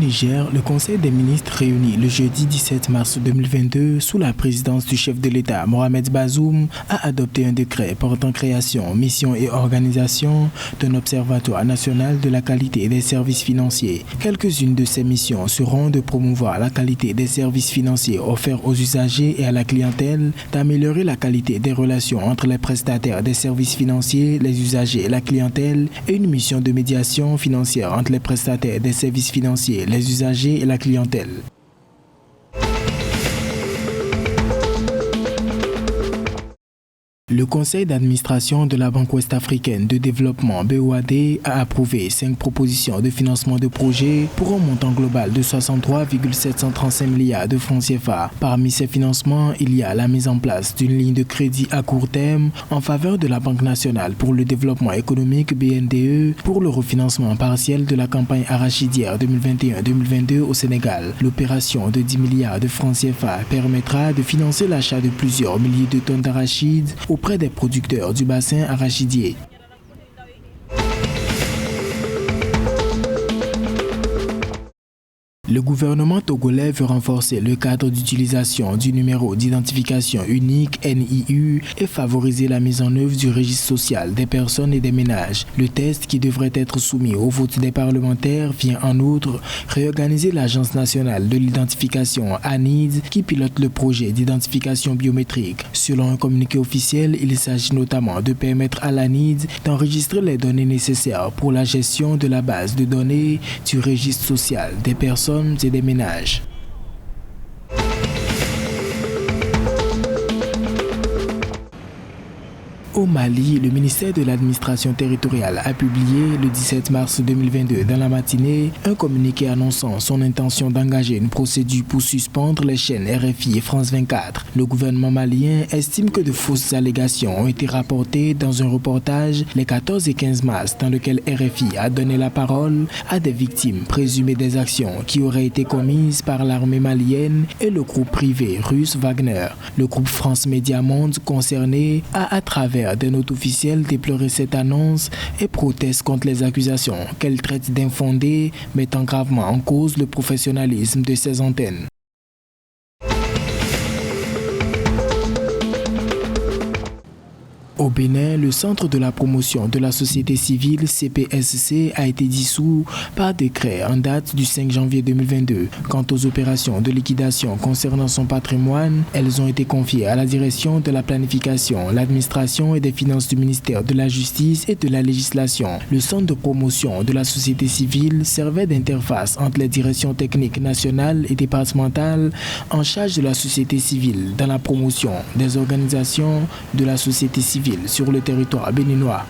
Niger, le Conseil des ministres réuni le jeudi 17 mars 2022 sous la présidence du chef de l'État Mohamed Bazoum a adopté un décret portant création, mission et organisation d'un observatoire national de la qualité des services financiers. Quelques-unes de ces missions seront de promouvoir la qualité des services financiers offerts aux usagers et à la clientèle, d'améliorer la qualité des relations entre les prestataires des services financiers, les usagers et la clientèle, et une mission de médiation financière entre les prestataires des services financiers, les usagers et la clientèle. Le conseil d'administration de la Banque ouest-africaine de développement BOAD a approuvé 5 propositions de financement de projets pour un montant global de 63,735 milliards de francs CFA. Parmi ces financements, il y a la mise en place d'une ligne de crédit à court terme en faveur de la Banque nationale pour le développement économique BNDE pour le refinancement partiel de la campagne arachidière 2021-2022 au Sénégal. L'opération de 10 milliards de francs CFA permettra de financer l'achat de plusieurs milliers de tonnes d'arachides auprès des producteurs du bassin arachidier. Le gouvernement togolais veut renforcer le cadre d'utilisation du numéro d'identification unique NIU et favoriser la mise en œuvre du registre social des personnes et des ménages. Le test qui devrait être soumis au vote des parlementaires vient en outre réorganiser l'Agence nationale de l'identification ANID qui pilote le projet d'identification biométrique. Selon un communiqué officiel, il s'agit notamment de permettre à l'ANID d'enregistrer les données nécessaires pour la gestion de la base de données du registre social des personnes et des ménages. Au Mali, le ministère de l'administration territoriale a publié le 17 mars 2022 dans la matinée un communiqué annonçant son intention d'engager une procédure pour suspendre les chaînes RFI et France 24. Le gouvernement malien estime que de fausses allégations ont été rapportées dans un reportage les 14 et 15 mars dans lequel RFI a donné la parole à des victimes présumées des actions qui auraient été commises par l'armée malienne et le groupe privé russe Wagner. Le groupe France Média Monde concerné a à travers des notes officielles déploré cette annonce et proteste contre les accusations qu'elle traite d'infondées, mettant gravement en cause le professionnalisme de ces antennes. Au Bénin, le Centre de la promotion de la société civile CPSC a été dissous par décret en date du 5 janvier 2022. Quant aux opérations de liquidation concernant son patrimoine, elles ont été confiées à la direction de la planification, l'administration et des finances du ministère de la Justice et de la législation. Le Centre de promotion de la société civile servait d'interface entre les directions techniques nationales et départementales en charge de la société civile dans la promotion des organisations de la société civile sur le territoire béninois.